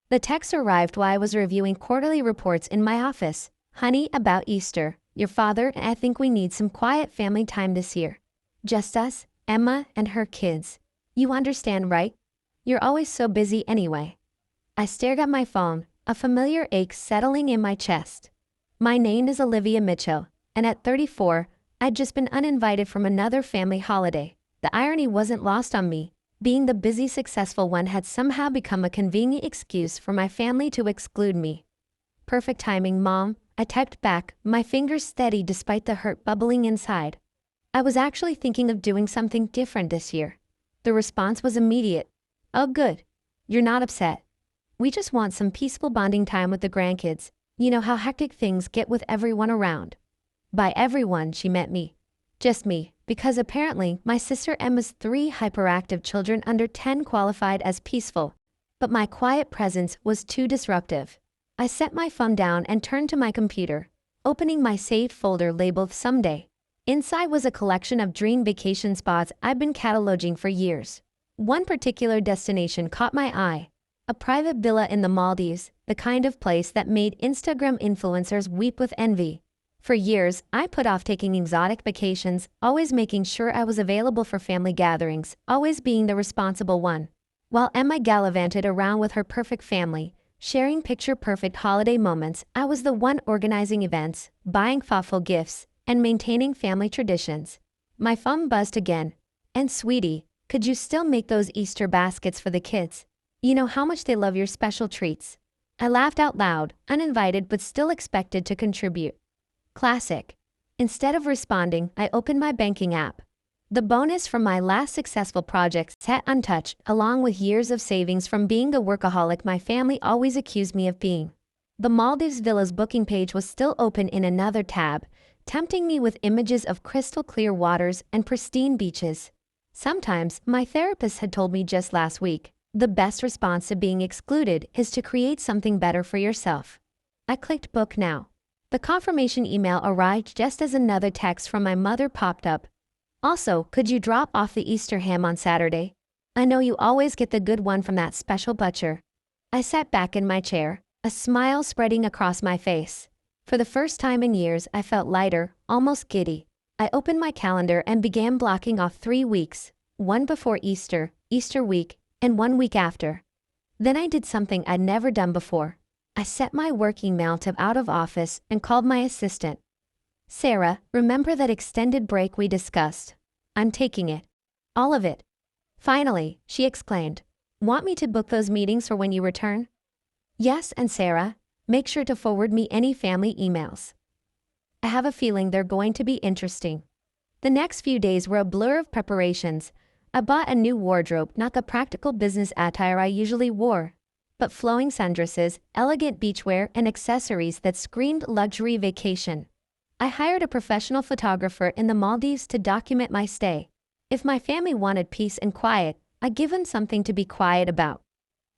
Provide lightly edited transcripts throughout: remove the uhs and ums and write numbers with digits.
The text arrived while I was reviewing quarterly reports in my office. Honey, about Easter, your father and I think we need some quiet family time this year. Just us, Emma, and her kids. You understand, right? You're always so busy anyway. I stared at my phone, a familiar ache settling in my chest. My name is Olivia Mitchell, and at 34, I'd just been uninvited from another family holiday. The irony wasn't lost on me. Being the busy, successful one had somehow become a convenient excuse for my family to exclude me. Perfect timing, Mom, I typed back, my fingers steady despite the hurt bubbling inside. I was actually thinking of doing something different this year. The response was immediate. Oh good. You're not upset. We just want some peaceful bonding time with the grandkids. You know how hectic things get with everyone around. By everyone, she meant me. Just me, because apparently my sister Emma's 3 hyperactive children under 10 qualified as peaceful. But my quiet presence was too disruptive. I set my phone down and turned to my computer, opening my saved folder labeled Someday. Inside was a collection of dream vacation spots I'd been cataloging for years. One particular destination caught my eye. A private villa in the Maldives, the kind of place that made Instagram influencers weep with envy. For years, I put off taking exotic vacations, always making sure I was available for family gatherings, always being the responsible one. While Emma gallivanted around with her perfect family, sharing picture-perfect holiday moments, I was the one organizing events, buying thoughtful gifts, and maintaining family traditions. My phone buzzed again. And sweetie, could you still make those Easter baskets for the kids? You know how much they love your special treats. I laughed out loud, uninvited but still expected to contribute. Classic. Instead of responding, I opened my banking app. The bonus from my last successful project sat untouched, along with years of savings from being the workaholic my family always accused me of being. The Maldives Villa's booking page was still open in another tab, tempting me with images of crystal clear waters and pristine beaches. Sometimes, my therapist had told me just last week, the best response to being excluded is to create something better for yourself. I clicked book now. The confirmation email arrived just as another text from my mother popped up. Also, could you drop off the Easter ham on Saturday? I know you always get the good one from that special butcher. I sat back in my chair, a smile spreading across my face. For the first time in years, I felt lighter, almost giddy. I opened my calendar and began blocking off 3 weeks, one before Easter, Easter week, and 1 week after. Then I did something I'd never done before. I set my work email to out of office and called my assistant. Sarah, remember that extended break we discussed? I'm taking it. All of it. Finally, she exclaimed. Want me to book those meetings for when you return? Yes, and Sarah, make sure to forward me any family emails. I have a feeling they're going to be interesting. The next few days were a blur of preparations. I bought a new wardrobe, not the practical business attire I usually wore, but flowing sundresses, elegant beachwear, and accessories that screamed luxury vacation. I hired a professional photographer in the Maldives to document my stay. If my family wanted peace and quiet, I'd give them something to be quiet about.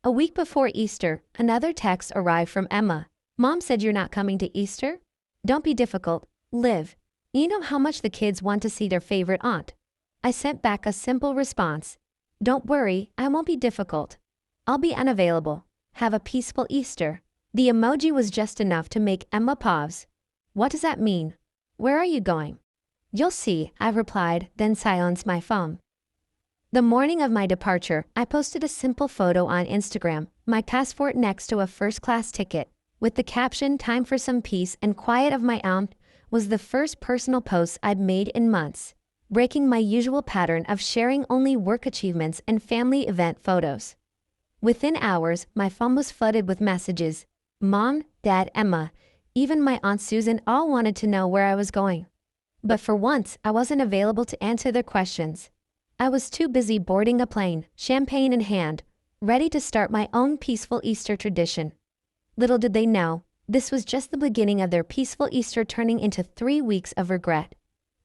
A week before Easter, another text arrived from Emma. Mom said you're not coming to Easter? Don't be difficult, Liv. You know how much the kids want to see their favorite aunt. I sent back a simple response. Don't worry, I won't be difficult. I'll be unavailable. Have a peaceful Easter. The emoji was just enough to make Emma pause. What does that mean? Where are you going? You'll see, I replied, then silenced my phone. The morning of my departure, I posted a simple photo on Instagram, my passport next to a first-class ticket, with the caption, "Time for some peace and quiet of my own," was the first personal post I'd made in months, breaking my usual pattern of sharing only work achievements and family event photos. Within hours, my phone was flooded with messages. Mom, Dad, Emma, even my Aunt Susan all wanted to know where I was going. But for once, I wasn't available to answer their questions. I was too busy boarding a plane, champagne in hand, ready to start my own peaceful Easter tradition. Little did they know, this was just the beginning of their peaceful Easter turning into 3 weeks of regret.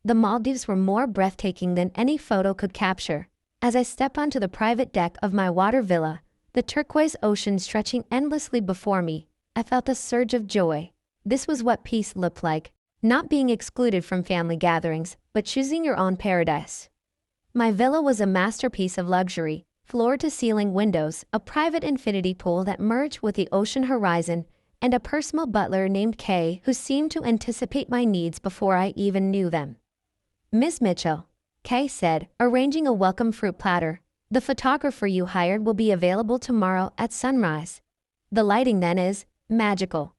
The Maldives were more breathtaking than any photo could capture. As I stepped onto the private deck of my water villa, the turquoise ocean stretching endlessly before me, I felt a surge of joy. This was what peace looked like, not being excluded from family gatherings, but choosing your own paradise. My villa was a masterpiece of luxury, floor-to-ceiling windows, a private infinity pool that merged with the ocean horizon, and a personal butler named Kay who seemed to anticipate my needs before I even knew them. "Miss Mitchell," Kay said, arranging a welcome fruit platter, "the photographer you hired will be available tomorrow at sunrise. The lighting then is magical."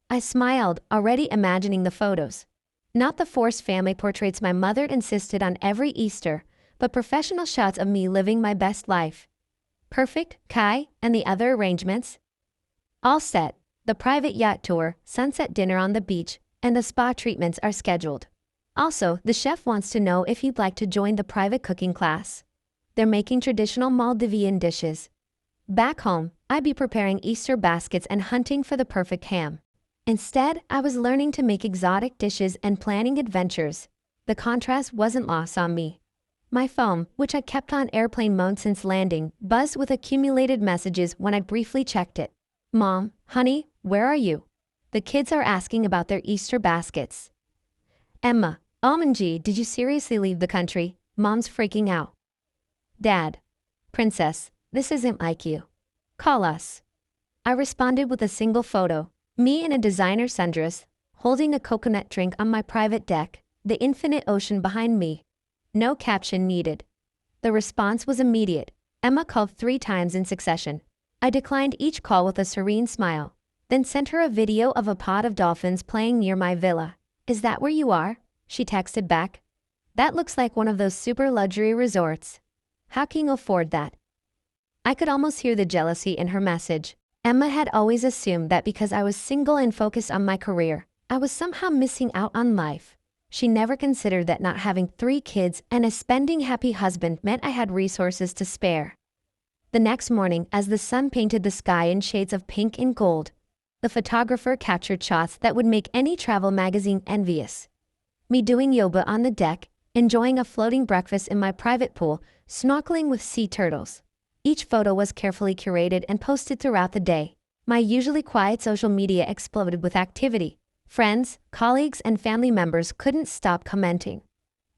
I smiled, already imagining the photos. Not the forced family portraits my mother insisted on every Easter, but professional shots of me living my best life. "Perfect, Kai, and the other arrangements?" "All set. The private yacht tour, sunset dinner on the beach, and the spa treatments are scheduled. Also, the chef wants to know if you'd like to join the private cooking class. They're making traditional Maldivian dishes. Back home, I'd be preparing Easter baskets and hunting for the perfect ham. Instead, I was learning to make exotic dishes and planning adventures. The contrast wasn't lost on me. My phone, which I kept on airplane mode since landing, buzzed with accumulated messages when I briefly checked it. "Mom, honey, where are you? The kids are asking about their Easter baskets." "Emma, OMG, did you seriously leave the country? Mom's freaking out." "Dad. Princess, this isn't like you. Call us." I responded with a single photo, me in a designer sundress, holding a coconut drink on my private deck, the infinite ocean behind me. No caption needed. The response was immediate. Emma called 3 times in succession. I declined each call with a serene smile, then sent her a video of a pod of dolphins playing near my villa. "Is that where you are?" she texted back. "That looks like one of those super luxury resorts. How can you afford that?" I could almost hear the jealousy in her message. Emma had always assumed that because I was single and focused on my career, I was somehow missing out on life. She never considered that not having 3 kids and a spending happy husband meant I had resources to spare. The next morning, as the sun painted the sky in shades of pink and gold, the photographer captured shots that would make any travel magazine envious. Me doing yoga on the deck, enjoying a floating breakfast in my private pool, snorkeling with sea turtles. Each photo was carefully curated and posted throughout the day. My usually quiet social media exploded with activity. Friends, colleagues, and family members couldn't stop commenting.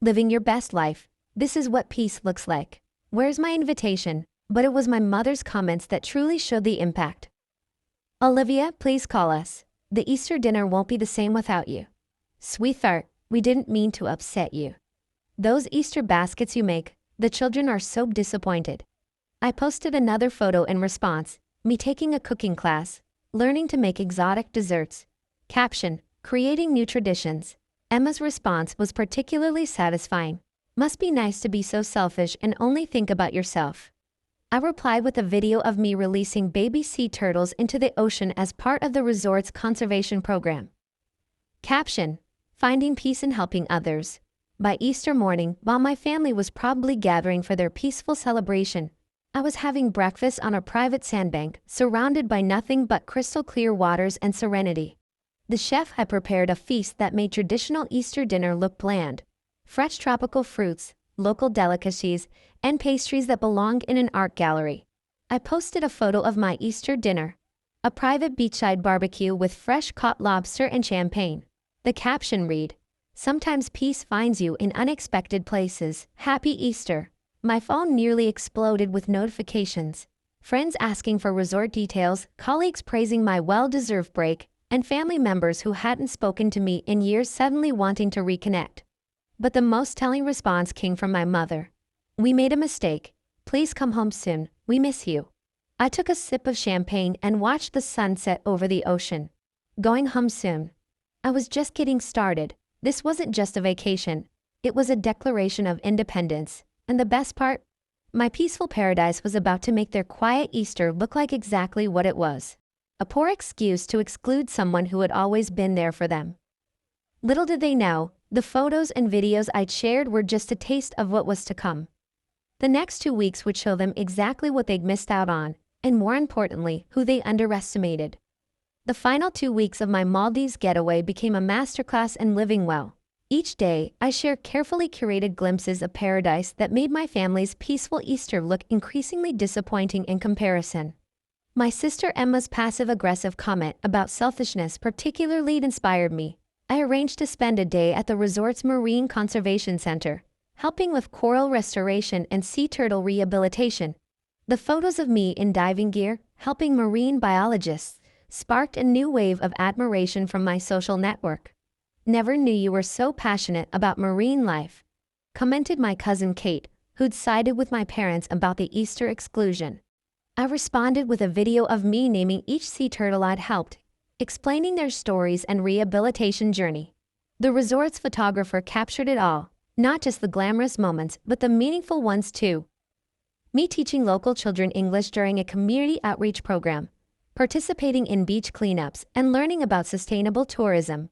"Living your best life. This is what peace looks like. Where's my invitation?" But it was my mother's comments that truly showed the impact. "Olivia, please call us. The Easter dinner won't be the same without you. Sweetheart, we didn't mean to upset you. Those Easter baskets you make, the children are so disappointed." I posted another photo in response, me taking a cooking class, learning to make exotic desserts. Caption, "Creating new traditions." Emma's response was particularly satisfying. "Must be nice to be so selfish and only think about yourself." I replied with a video of me releasing baby sea turtles into the ocean as part of the resort's conservation program. Caption, "Finding peace in helping others." By Easter morning, while my family was probably gathering for their peaceful celebration, I was having breakfast on a private sandbank, surrounded by nothing but crystal clear waters and serenity. The chef had prepared a feast that made traditional Easter dinner look bland. Fresh tropical fruits, local delicacies, and pastries that belonged in an art gallery. I posted a photo of my Easter dinner, a private beachside barbecue with fresh caught lobster and champagne. The caption read, "Sometimes peace finds you in unexpected places. Happy Easter." My phone nearly exploded with notifications. Friends asking for resort details, colleagues praising my well-deserved break, and family members who hadn't spoken to me in years suddenly wanting to reconnect. But the most telling response came from my mother. "We made a mistake. Please come home soon. We miss you." I took a sip of champagne and watched the sun set over the ocean. Going home soon. I was just getting started. This wasn't just a vacation. It was a declaration of independence. And the best part? My peaceful paradise was about to make their quiet Easter look like exactly what it was. A poor excuse to exclude someone who had always been there for them. Little did they know, the photos and videos I'd shared were just a taste of what was to come. The next 2 weeks would show them exactly what they'd missed out on, and more importantly, who they underestimated. The final 2 weeks of my Maldives getaway became a masterclass in living well. Each day, I shared carefully curated glimpses of paradise that made my family's peaceful Easter look increasingly disappointing in comparison. My sister Emma's passive-aggressive comment about selfishness particularly inspired me. I arranged to spend a day at the resort's Marine Conservation Center, helping with coral restoration and sea turtle rehabilitation. The photos of me in diving gear, helping marine biologists, sparked a new wave of admiration from my social network. Never knew you were so passionate about marine life, commented my cousin Kate, who'd sided with my parents about the Easter exclusion. I responded with a video of me naming each sea turtle I'd helped, explaining their stories and rehabilitation journey. The resort's photographer captured it all, not just the glamorous moments, but the meaningful ones too. Me teaching local children English during a community outreach program, participating in beach cleanups, and learning about sustainable tourism.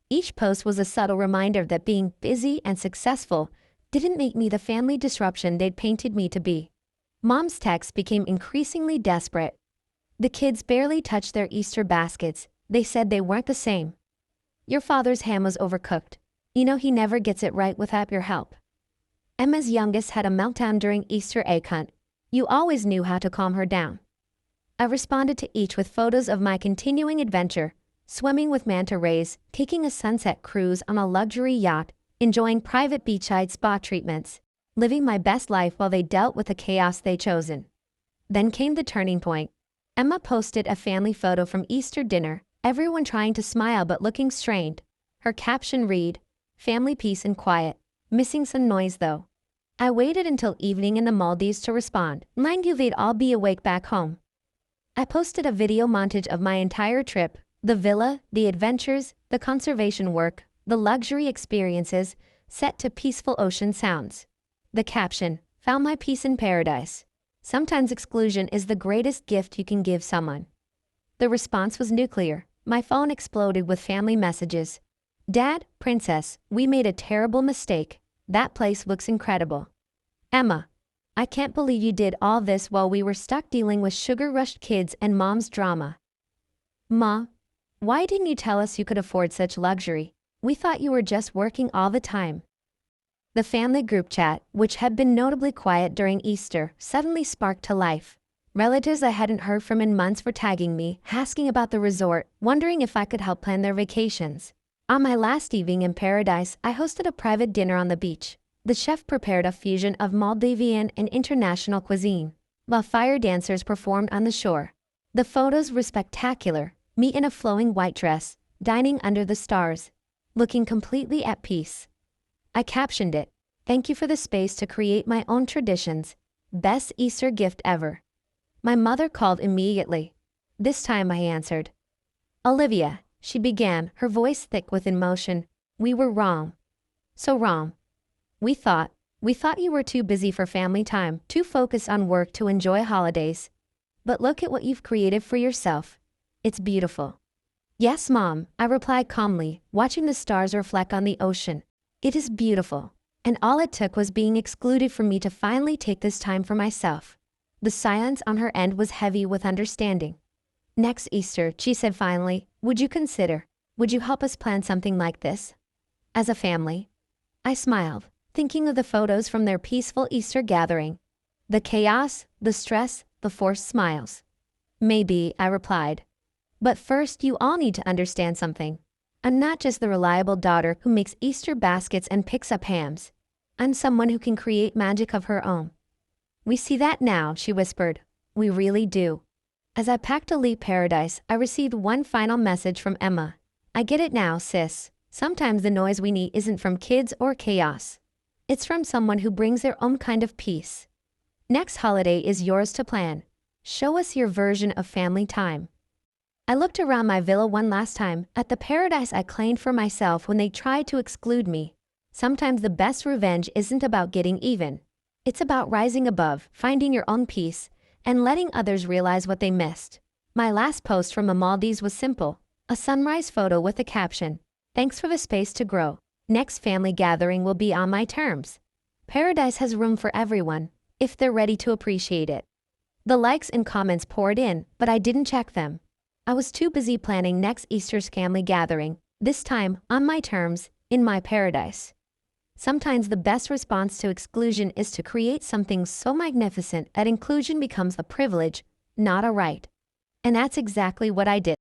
Each post was a subtle reminder that being busy and successful didn't make me the family disruption they'd painted me to be. Mom's texts became increasingly desperate. The kids barely touched their Easter baskets. They said they weren't the same. Your father's ham was overcooked. You know he never gets it right without your help. Emma's youngest had a meltdown during Easter egg hunt. You always knew how to calm her down. I responded to each with photos of my continuing adventure, swimming with manta rays, taking a sunset cruise on a luxury yacht, enjoying private beachside spa treatments, living my best life while they dealt with the chaos they'd chosen. Then came the turning point. Emma posted a family photo from Easter dinner, everyone trying to smile but looking strained. Her caption read, "Family peace and quiet, missing some noise though." I waited until evening in the Maldives to respond. Mind you, they'd all be awake back home. I posted a video montage of my entire trip, the villa, the adventures, the conservation work, the luxury experiences, set to peaceful ocean sounds. The caption, "Found my peace in paradise. Sometimes exclusion is the greatest gift you can give someone." The response was nuclear. My phone exploded with family messages. "Dad, Princess, we made a terrible mistake. That place looks incredible." "Emma, I can't believe you did all this while we were stuck dealing with sugar-rushed kids and mom's drama." "Ma, why didn't you tell us you could afford such luxury? We thought you were just working all the time." The family group chat, which had been notably quiet during Easter, suddenly sparked to life. Relatives I hadn't heard from in months were tagging me, asking about the resort, wondering if I could help plan their vacations. On my last evening in paradise, I hosted a private dinner on the beach. The chef prepared a fusion of Maldivian and international cuisine, while fire dancers performed on the shore. The photos were spectacular, me in a flowing white dress, dining under the stars, looking completely at peace. I captioned it, "Thank you for the space to create my own traditions. Best Easter gift ever." My mother called immediately. This time I answered. "Olivia," she began, her voice thick with emotion, "we were wrong. So wrong. We thought you were too busy for family time, too focused on work to enjoy holidays. But look at what you've created for yourself. It's beautiful." "Yes, Mom," I replied calmly, watching the stars reflect on the ocean. "It is beautiful. And all it took was being excluded for me to finally take this time for myself." The silence on her end was heavy with understanding. "Next Easter," she said finally, would you help us plan something like this? As a family?" I smiled, thinking of the photos from their peaceful Easter gathering. The chaos, the stress, the forced smiles. "Maybe," I replied. "But first you all need to understand something. I'm not just the reliable daughter who makes Easter baskets and picks up hams. I'm someone who can create magic of her own." "We see that now," she whispered. "We really do." As I packed to leave paradise, I received one final message from Emma. "I get it now, sis. Sometimes the noise we need isn't from kids or chaos. It's from someone who brings their own kind of peace." Next holiday is yours to plan. Show us your version of family time. I looked around my villa one last time, at the paradise I claimed for myself when they tried to exclude me. Sometimes the best revenge isn't about getting even. It's about rising above, finding your own peace, and letting others realize what they missed. My last post from the Maldives was simple, a sunrise photo with a caption, "Thanks for the space to grow. Next family gathering will be on my terms." Paradise has room for everyone, if they're ready to appreciate it. The likes and comments poured in, but I didn't check them. I was too busy planning next Easter's family gathering, this time on my terms, in my paradise. Sometimes the best response to exclusion is to create something so magnificent that inclusion becomes a privilege, not a right. And that's exactly what I did.